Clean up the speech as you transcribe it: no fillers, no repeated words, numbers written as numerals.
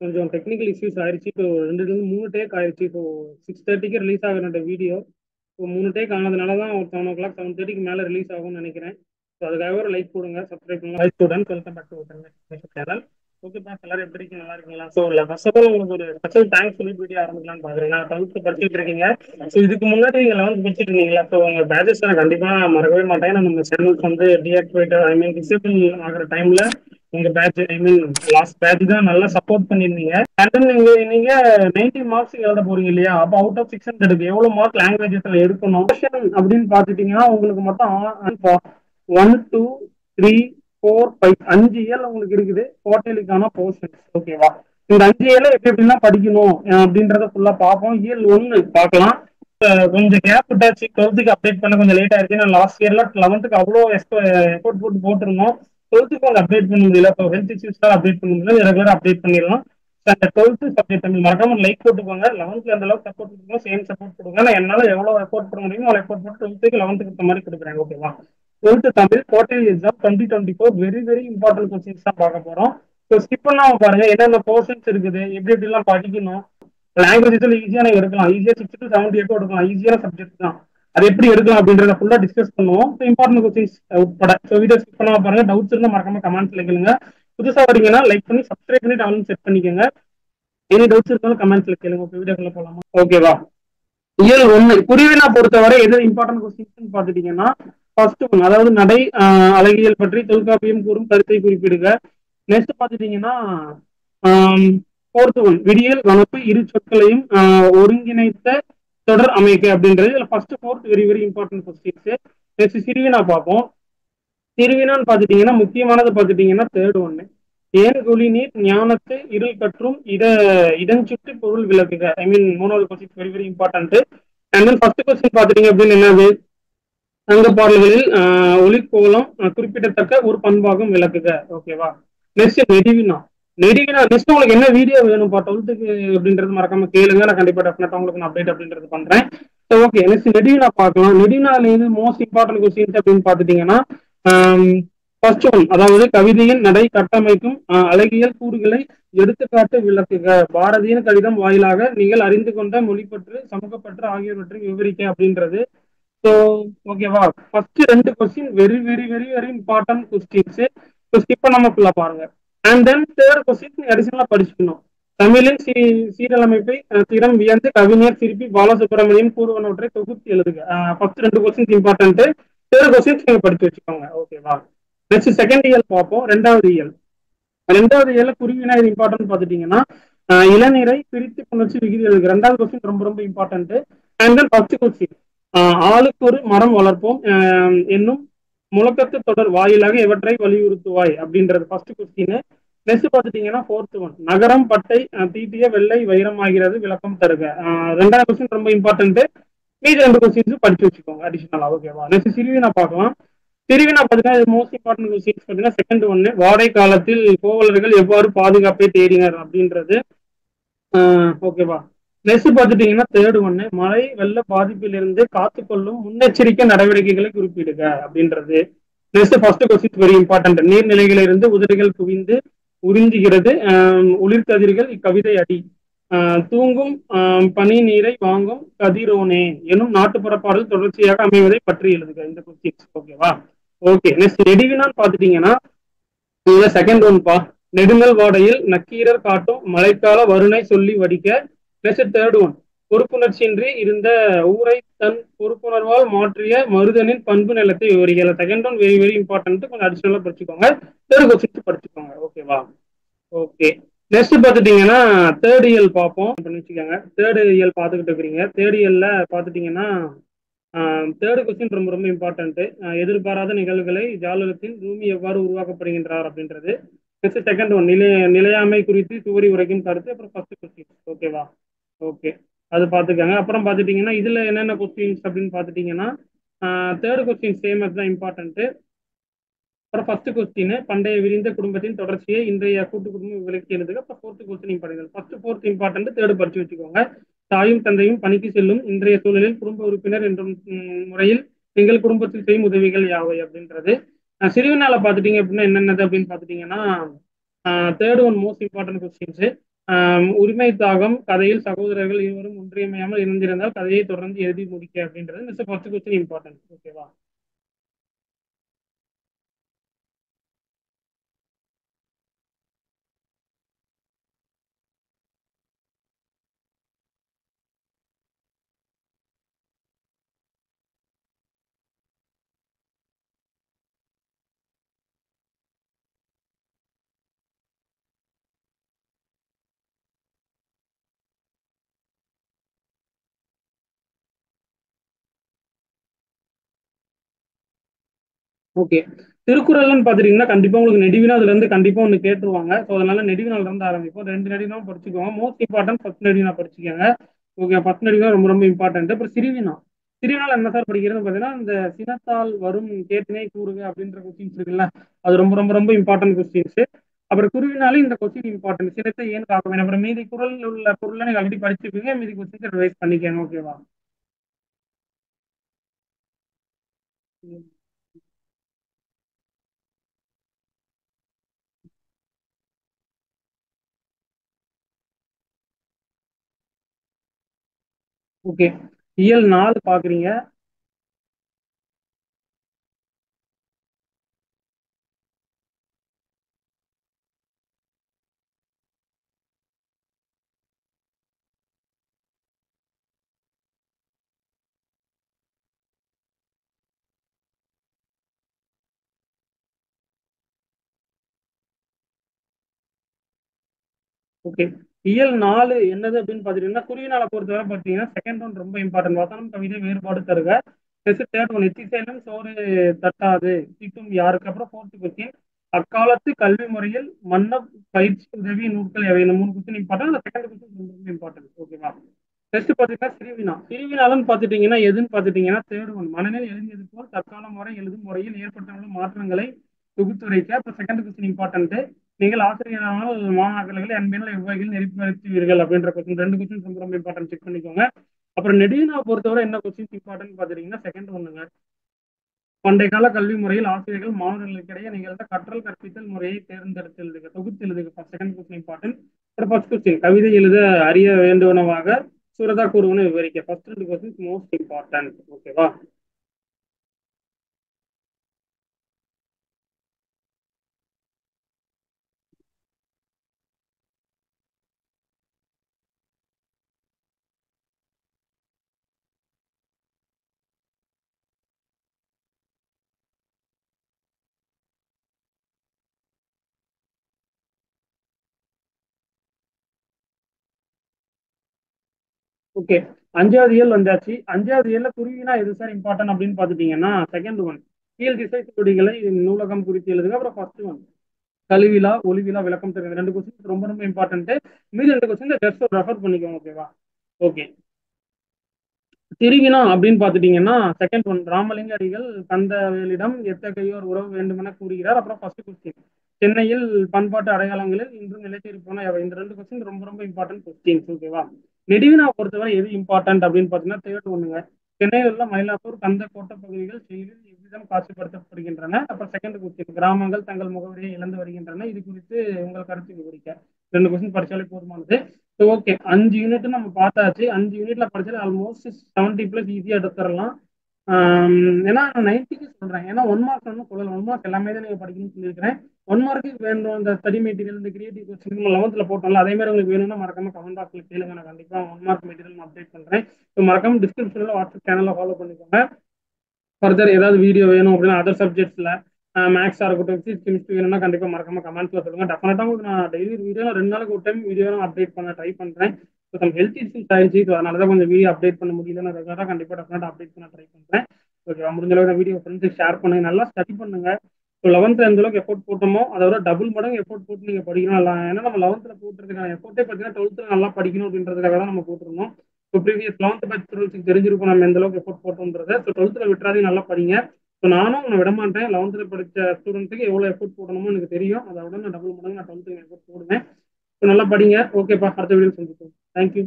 கொஞ்சம் technical issues ஆயிடுச்சு. இப்போ 2 டேக் ஆயிடுச்சு. இப்போ 6:30க்கு ரிலீஸ் ஆக வேண்டிய வீடியோ இப்போ 3 டேக் ஆனதுனால தான் ஒரு 7 o'clock 7:30க்கு மேலே ரிலீஸ் ஆகும்னு நினைக்கிறேன். ஸோ அதுக்காக ஒரு லைக் கொடுங்க, சப்ஸ்கிரைப் பண்ணுங்க. Hi students, welcome back to channel. Okay boss, எல்லாரும் எப்படி இருக்கீங்க? நல்லா இருக்கீங்களா? ஸோ இல்லை, ஃபர்ஸ்ட் ஆஃப் ஆல் உங்களுக்கு ஒரு ஸ்பெஷல் தேங்க்ஸ் சொல்லி வீடியோ ஆரம்பிக்கலாம்னு பார்க்குறேன். நான் 12th படிச்சுட்டு இருக்கீங்க. ஸோ இதுக்கு முன்னாடி நீங்கள் 11th படிச்சுட்டு இருந்தீங்களா? ஸோ உங்கள் பேஜஸ் நான் கண்டிப்பாக மறக்கவே மாட்டேன். நம்ம சேனல்ஸ் வந்து டீஆக்டிவேட் ஐ மீன் டிசேபிள் ஆகிற டைமில் உங்க பேட்ச் ஐ மீன் லாஸ்ட் பேட்ச் தான் நல்லா சப்போர்ட் பண்ணிருந்தீங்க. அண்ட் தென் நீங்க 90 மார்க்ஸ் எழுத போறீங்க இல்லையா? அப்போ அவுட் ஆஃப் 600 எவ்வளவு மார்க் லாங்குவேஜஸ்ல எடுக்கணும் அப்படின்னு பாத்துட்டீங்கன்னா உங்களுக்கு மொத்தம் 1 2 3 4 5 5 இயல் உங்களுக்கு இருக்குது குவார்டர்லிக்கான போர்ஷன்ஸ். ஓகேவா? இந்த 5 இயல எப்படி எப்படிலாம் படிக்கணும் அப்படின்றத ஃபுல்லா பார்ப்போம். இயல் 1 பார்க்கலாம். கொஞ்சம் கேப் விட்டாச்சு. 12th அப்டேட் பண்ண கொஞ்சம் லேட் ஆயிடுச்சு. நான் லாஸ்ட் இயர்ல 11th அவ்வளோ எஃபோர்ட் போட்டு போட்டிருந்தோம். 12th கொஞ்சம் அப்டேட் பண்ண முடியல. இப்போ ஹெல்த் இஷ்யூஸ் அப்டேட் பண்ண முடியல. ரெகுலராக அப்டேட் பண்ணிடலாம். அந்த 12th சப்ஜெக்ட் தமிழ் மறக்காம லைக் போட்டுக்கோங்க. 11th அந்த அளவுக்கு சப்போர்ட் கொடுங்க, சேம் சப்போர்ட் கொடுங்க. நான் என்னால எவ்வளவு எஃபோர்ட் போட முடியுமோ அவ்வளோ எஃபோர்ட் போட்டு 12th 11th இந்த மாதிரி கொடுக்குறேன். ஓகேவா? 12th Tamil quarterly exam 2024 very very important questions தான் பார்க்க போறோம். ஸோ ஸ்கிப் பண்ணாம பாருங்க. என்னென்ன போர்ஷன்ஸ் இருக்குது, எப்படி எப்படிலாம் படிக்கணும். லாங்குவேஜ் ஈஸியா நீங்க எடுக்கலாம். ஈஸியா 6 to 7 எடுக்கலாம். ஈஸியான சப்ஜெக்ட் தான். அது எப்படி எடுக்கலாம் அப்படின்றத ஃபுல்லா டிஸ்கஸ் பண்ணுவோம். இம்பார்ட்டன்ட் கொஸ்டின்ஸ் உட்பட. ஸோ வீடியோ ஸ்கிப் பண்ணாம பாருங்க. டவுட்ஸ் இருந்தா மறக்காம கமெண்ட்ஸ்ல கேளுங்க. புதுசா வரீங்கன்னா லைக் பண்ணி சப்ஸ்கிரைப் பண்ணிட்டு ஆன் செட் பண்ணிக்கோங்க. எனி டவுட்ஸ் இருந்தாலும் கமெண்ட்ஸ்ல கேளுங்க. ஓகே, வீடியோக்குள்ள போலாமா? ஓகேவா? இயல் 1 குருவினா பொறுத்தவரை எது இம்பார்ட்டன்ட் கொஸ்டின்ஸ் பாத்துட்டீங்கன்னா ஃபர்ஸ்ட் ஒன், அதாவது நடை அழகியல் பற்றி தொல்காப்பியம் கூறும் கருத்தை குறிப்பிடுக. நெக்ஸ்ட் பாத்துட்டீங்கன்னா ஃபோர்த் ஒன், விடியல் வனப்பு இரு சொற்களையும் ஒருங்கிணைத்த தொடர் அமைக்க அப்படின்றது. இதுல first fourth very very important questions. Next சிறுவினா பார்ப்போம். சிறுவினான்னு பாத்துட்டீங்கன்னா முக்கியமானது பாத்துட்டீங்கன்னா தேர்ட் ஒன்னு, ஏன் குழி நீர் ஞானத்து இருள் கற்றும் இடஞ்சுட்டு பொருள் விளக்குக. ஐ மீன் மூணாவது question very very important. And then first question பாத்துட்டீங்க அப்படின்னு என்னது, சங்க பாடல்களில் ஒளிக்கோலம் குறிப்பிடத்தக்க ஒரு பண்பாகும் விளக்குக. ஓகேவா? நெக்ஸ்ட் நெடுவினா. நெக்ஸ்ட் உங்களுக்கு என்ன வீடியோ வேணும்ப்பா 12th அப்படின்றது மறக்காம கேளுங்க. நான் கண்டிப்பா டெஃபினட்டா உங்களுக்கு நான் அப்டேட் அப்படின்றது பண்றேன். ஓகே, நெக்ஸ்ட் நெடுவினா பார்க்கலாம். நெடுவினால இருந்து மோஸ்ட் இம்பார்ட்டன்ட் கொஸ்டின்ஸ் அப்படின்னு பாத்துட்டீங்கன்னா ஃபர்ஸ்ட் ஒன், அதாவது கவிதையின் நடை கட்டமைக்கும் அழகியல் கூறுகளை எடுத்துக்காட்டு விளக்குக. பாரதியின் கடிதம் வாயிலாக நீங்கள் அறிந்து கொண்ட மொழிப்பற்று சமூகப்பற்று ஆகியவற்றை விவரிக்க அப்படின்றது. ஸோ ஓகேவா? ஃபர்ஸ்ட் 2 question very very very very important questions. Skip பண்ணாம ஃபுல்லா பாருங்க. அண்ட் தென் தேர்ட் கொஸ்டின் அடிஷனலா படிச்சுக்கணும். தமிழின் சீரமைப்பை திறம் வியந்து கவிஞர் சிற்பி பாலசுப்ரமணியம் கூறுவனவற்றை தொகுத்து எழுதுக. First 2 questions important. Third questions நீங்க படிச்சு வச்சுக்கோங்க. ஓகேவா? நெக்ஸ்ட் செகண்ட் இயல் பார்ப்போம். ரெண்டாவது இயல குருவினா இது இம்பார்ட்டன்ட் பாத்துட்டீங்கன்னா இளநீரை பிரித்து புணர்ச்சி விகிதி எழுதுக. 2வது கொஸ்டின் ரொம்ப ரொம்ப important. And then first question ஆளுக்கு ஒரு மரம் வளர்ப்போம் என்னும் முழக்கத்து தொடர் வாயிலாக எவற்றை வலியுறுத்துவாய் அப்படின்றது ஃபர்ஸ்ட் கொஸ்டின். நெக்ஸ்ட் பாத்துட்டீங்கன்னா ஃபோர்த் ஒன், நகரம் பட்டை தீட்டிய வெள்ளை வைரம் ஆகிறது விளக்கம் தருக. 2வது கொஸ்டின் ரொம்ப இம்பார்ட்டன்ட். மீதி 2 கொஸ்டின்ஸ் படிச்சு வச்சுக்கோங்க அடிஷனலா. ஓகேவா? நெக்ஸ்ட் சிறுவினா பார்க்கலாம். சிறுவினா பார்த்தீங்கன்னா மோஸ்ட் இம்பார்ட்டன்ட் கொஸ்டின்ஸ் பார்த்தீங்கன்னா செகண்ட் ஒன்னு, வாடை காலத்தில் கோவலர்கள் எவ்வாறு பாதுகாப்பை தேடினர் அப்படின்றது. ஓகேவா? நெக்ஸ்ட் பாத்துட்டீங்கன்னா தேர்ட் ஒன்னு, மழை வெள்ள பாதிப்பிலிருந்து காத்துக்கொள்ளும் முன்னெச்சரிக்கை நடவடிக்கைகளை குறிப்பிடுக அப்படின்றது. Next first question very important, நீர்நிலைகளிலிருந்து உதடுகள் குவிந்து உறிஞ்சுகிறது ஒளிர்கதிர்கள் இக்கவிதை அடி. தூங்கும் பனி நீரை வாங்கும் கதிரோனே எனும் நாட்டுப்புற பாடல் தொடர்ச்சியாக அமைவதை பற்றி எழுதுக. இந்த கொஸ்டின்ஸ். ஓகேவா? ஓகே, நெக்ஸ்ட் நெடுவினான்னு பாத்துட்டீங்கன்னா இதுல செகண்ட் ஒன்பா, நெடுங்கல் வாடையில் நக்கீரர் காட்டும் மழைக்கால வருணை சொல்லி வடிக்க. நெக்ஸ்ட் தேர்ட் ஒன், பொறுப்புணர்ச்சியின்றி இருந்த ஊரை தன் பொறுப்புணர்வால் மாற்றிய மருதனின் பண்பு நிலத்தை விவரிக்கல. Second one very very important. கொஞ்சம் அடிஷனலா படிச்சுக்கோங்க. தேர்ட் கொஸ்டின் படிச்சுக்கோங்க. ஓகேவா? ஓகே, நெக்ஸ்ட் பாத்துட்டீங்கன்னா தேர்ட் இயல் பார்ப்போம். வச்சுக்கோங்க, தேர்ட் இயல் பார்த்துக்கிட்டு இருக்கிறீங்க. தேர்ட் இயல்ல பாத்துட்டீங்கன்னா தேர்ட் கொஸ்டின் ரொம்ப ரொம்ப இம்பார்ட்டன்ட். எதிர்பாராத நிகழ்வுகளை ஜாலகத்தின் ரூமி எவ்வாறு உருவாக்கப்படுகின்றார் அப்படின்றது. நெக்ஸ்ட் செகண்ட் ஒன், நிலையாமை குறித்து சூரி உரைக்கும் கருத்து. அப்புறம் ஃபர்ஸ்ட் கொஸ்டின். ஓகேவா? ஓகே, அது பார்த்துக்கோங்க. அப்புறம் பார்த்துட்டீங்கன்னா இதுல என்னென்ன கொஸ்டின்ஸ் அப்படின்னு பார்த்துட்டீங்கன்னா தேர்ட் கொஸ்டின் சேம் தான் இம்பார்ட்டன்ட். அப்புறம் ஃபர்ஸ்ட் கொஸ்டின், பண்டைய விரிந்த குடும்பத்தின் தொடர்ச்சியை இன்றைய கூட்டு குடும்பம் விளக்கி எழுதுக. அப்புறம் fourth question important. First fourth important, third படிச்சு வச்சுக்கோங்க. தாயும் தந்தையும் பணிக்கு செல்லும் இன்றைய சூழலில் குடும்ப உறுப்பினர் என்ற முறையில் எங்கள் குடும்பத்தில் செய்யும் உதவிகள் யாவை அப்படின்றது. சிறுவினால பாத்துட்டீங்க அப்படின்னா என்னென்னது அப்படின்னு பாத்துட்டீங்கன்னா third one most important questions. உரிமை தாகம் கதையில் சகோதரர்கள் இருவரும் ஒன்றியமையாமல் இணைந்திருந்தால் கதையை தொடர்ந்து எழுதி முடிக்க அப்படின்றது மிஸ் ஃபர்ஸ்ட் கொஸ்டின் இம்பார்ட்டன்ட். ஓகேவா? ஓகே. திருக்குறள்னு பாத்துட்டீங்கன்னா கண்டிப்பா உங்களுக்கு நெடுவினா அதுல இருந்து கண்டிப்பா ஒண்ணு கேட்டுருவாங்க. ஸோ அதனால நெடுவினால இருந்து ஆரம்பிப்போம். ரெண்டு நெடுவினா படிச்சுக்கோங்க. மோஸ்ட் இம்பார்ட்டன்ட் ஃபர்ஸ்ட் நெடுவினா படிச்சுக்கோங்க. ஓகே, ஃபர்ஸ்ட் நெடுவினா ரொம்ப ரொம்ப இம்பார்ட்டன்ட். அப்புறம் சிறுவினா. சிறுவினால என்ன சார் படிக்கிறதுன்னு பாத்தீங்கன்னா இந்த சினத்தால் வரும் கேட்டினை கூறுக அப்படின்ற கொஸ்டின்ஸ் இருக்குல்ல, அது ரொம்ப ரொம்ப ரொம்ப இம்பார்ட்டன்ட் கொஸ்டின்ஸ். அப்புறம் குருவினாலே இந்த கொஸ்டின் இம்பார்ட்டன்ட், சினத்தை ஏன் காக்க வேண்டும். அப்புறம் மீதி குரல் உள்ள பொருளை நீங்க ஆல்ரெடி படிச்சிருப்பீங்க, மீதி கொஸ்டின்ஸ் ரிவைஸ் பண்ணிக்கோங்க. ஓகேவா? ஓகே. இயல் 4 பாக்குறீங்க. ஓகே. இயல் 4 என்னது அப்படின்னு பாத்தீங்கன்னா குருவினால பொறுத்தவரை பாத்தீங்கன்னா செகண்ட் ஒன் ரொம்ப இம்பார்ட்டன்ட். வசனம் கவிதை வேறுபாடு தருக. தேர்ட் ஒன் எத்திசையனும் சோறு தட்டாது தீட்டும் யாருக்கு. அப்புறம் ஃபோர்த் கொஸ்டின் அக்காலத்து கல்வி முறையில் மன்ன பயிற்சி உதவி நூல்கள் எவை. இந்த 3 கொஸ்டின் இம்பார்ட்டன்ட். அந்த செகண்ட் கொஸ்டின் ரொம்ப ரொம்ப இம்பார்ட்டன்ட். ஓகேவா? நெக்ஸ்ட் பாத்தீங்கன்னா சிறுவினா. சிறுவினாலும் பாத்துட்டீங்கன்னா எதுன்னு பாத்துட்டீங்கன்னா தேர்ட் ஒன் மனநிலை எழுதியது போல் தற்காலம் வரை எழுதும் முறையில் ஏற்பட்டுள்ள மாற்றங்களை தொகுத்துரைக்க. அப்ப செகண்ட் கொஸ்டின் இம்பார்ட்டன்ட். நீங்கள் ஆசிரியரானால் மாணாக்கர்களை அன்பினால் எவ்வகையில் நெறிப்படுத்துவீர்கள் அப்படின்ற கொஸ்டின். ரெண்டு கொஸ்டின் ரொம்ப ரொம்ப இம்பார்ட்டன்ட், செக் பண்ணிக்கோங்க. அப்புறம் நெடுவினா பொறுத்தவரை என்ன கொஸ்டின் இம்பார்ட்டன்ட் பாத்துட்டீங்கன்னா செகண்ட் ஒண்ணுங்க. பண்டைய கால கல்வி முறையில் ஆசிரியர்கள் மாணவர்களுக்கிடையே நிகழ்ந்த கற்றல் கற்பித்தல் முறையை தேர்ந்தெடுத்து எழுதுக, தொகுத்து எழுதுக. Second question important. அப்புறம் ஃபர்ஸ்ட் கொஸ்டின் கவிதை எழுத அறிய வேண்டுவனவாக சுரதா கூறுவன விவரிக்க. ஃபர்ஸ்ட் ரெண்டு கொஸ்டின் மோஸ்ட் இம்பார்ட்டன்ட். ஓகேவா? ஓகே. அஞ்சாவது இயல் வந்தாச்சு. அஞ்சாவது இயல்ல குருவினா எது சார் இம்பார்ட்டன்ட் அப்படின்னு பாத்துட்டீங்கன்னா செகண்ட் ஒன் கீழ் திசை சுவடிகளை நூலகம் குறித்து எழுதுங்க. அப்புறம் ஃபர்ஸ்ட் ஒன் கழுவிலா ஒளிவிலா விளக்கம் தெரியுது. ரெண்டு கொஸ்டின் ரொம்ப ரொம்ப இம்பார்ட்டன்ட். மீதி ரெண்டு கொஸ்டின் ஜஸ்ட் ரெஃபர் பண்ணிக்கோங்க. ஓகேவா? ஓகே. திருவினா அப்படின்னு பாத்துட்டீங்கன்னா செகண்ட் ஒன் ராமலிங்க அடிகள் கந்தவேலிடம் எத்தகையோர் உறவு வேண்டுமென கூறுகிறார். அப்புறம் ஃபர்ஸ்ட் கொஸ்டின் சென்னையில் பண்பாட்டு அடையாளங்களில் இன்றும் நிலைத்திருப்பன எவை. இந்த ரெண்டு கொஸ்டின் ரொம்ப ரொம்ப இம்பார்ட்டன்ட் கொஸ்டின்ஸ். ஓகேவா? நெடுவினா பொறுத்தவரை எது இம்பார்ட்டன்ட் அப்படின்னு பாத்தீங்கன்னா தேர்ட் ஒண்ணுங்க. சென்னையில் உள்ள மயிலாப்பூர் கந்த கோட்ட பகுதிகள் செயலில் எவ்விதம் காட்சிப்படுத்தப்படுகின்றன. அப்புறம் செகண்ட் கொஸ்டின் கிராமங்கள் தங்கள் முகவரியை இழந்து வருகின்றன, இது குறித்து உங்கள் கருத்து விவரிக்க. ரெண்டு கொஸ்டின் படிச்சாலே போதுமானது. ஓகே, 5 யூனிட் நம்ம பார்த்தாச்சு. 5 யூனிட்ல படிச்சாலே ஆல்மோஸ்ட் 70+ ஈஸியா எடுத்துடலாம். ஏன்னா 90க்கு சொல்றேன். ஏன்னா 1 மார்க் ஒன்றும் சொல்லலாம். 1 மார்க் எல்லாமே தான் நீங்க படிக்கணும்னு சொல்லியிருக்கிறேன். 1 மார்க்கு வேணும் இந்த ஸ்டடி மெட்டீரியல், இந்த கிரியேட்டிவ் கொஸ்டின் நம்ம 11th போட்டோம்ல, அதே மாதிரி உங்களுக்கு வேணும்னா மறக்காம கமெண்ட் பாக்ஸ்ல கேளுங்க. நான் கண்டிப்பா 1 மார்க் மெட்டீரியல் அப்டேட் பண்றேன். ஸோ மறக்காம டிஸ்கிரிப்ஷன்ல வாட்ஸ்அப் சேனல்ல ஃபாலோ பண்ணிக்கோங்க. ஃபர்தர் ஏதாவது வீடியோ வேணும் அப்படின்னா அதர் சப்ஜெக்ட்ஸ்ல மேக்ஸா இருக்கட்டும், பிசிக்ஸ் கெமிஸ்ட்ரி வேணும்னா கண்டிப்பா மறக்காம கமெண்ட்ஸ்ல சொல்லுங்க. டெஃபினட்டா உங்களுக்கு நான் டெய்லி வீடியோ 2 நாளுக்கு ஒரு டைம் வீடியோ அப்டேட் பண்ண ட்ரை பண்றேன். ஸோ நம்ம ஹெல்த் இஷ்யூஸ் ஆயிடுச்சு, ஸோ அதனால தான் கொஞ்சம் வீடியோ அப்டேட் பண்ண முடியல. நான் ரெகுலராக கண்டிப்பா டெஃபினட்டா அப்டேட் பண்ண ட்ரை பண்றேன். ஓகேவா? முடிஞ்ச அளவுக்கு வீடியோ ஃப்ரெண்ட்ஸுக்கு ஷேர் பண்ணுங்க, நல்லா ஸ்டடி பண்ணுங்க. ஸோ 11th எந்த அளவுக்கு எஃபோர்ட் போட்டோமோ அதோட டபுள் மடங்கு எஃபோர்ட் போட்டு நீங்க படிக்கணும். இல்லை ஏன்னா நம்ம 11th போட்டுருக்கான எஃபோர்ட்டே பார்த்தீங்கன்னா 12th நல்லா படிக்கணும் அப்படின்றதுக்காக தான் நம்ம போட்டிருந்தோம். ஸோ ப்ரீவியஸ் 11th பேட்ச் ஸ்டூடெண்ட்ஸ்க்கு தெரிஞ்சிருக்கும் நம்ம எந்த அளவுக்கு எஃபோர்ட் போட்டோம்ன்றதை. ஸோ 12th விட்டுறாதே, நல்லா படிங்க. ஸோ நானும் நான் விட மாட்டேன். 11th படிச்ச ஸ்டூடெண்ட்டுக்கு எவ்வளோ எஃபோர்ட் போடணுமோ எனக்கு தெரியும். அதை விட நான் டபுள் மடங்கு நான் 12th எஃபோர்ட் போடுவேன். ஸோ நல்லா படிங்க. ஓகேப்பா, அடுத்த வீடியோ சந்திப்போம். தேங்க்யூ.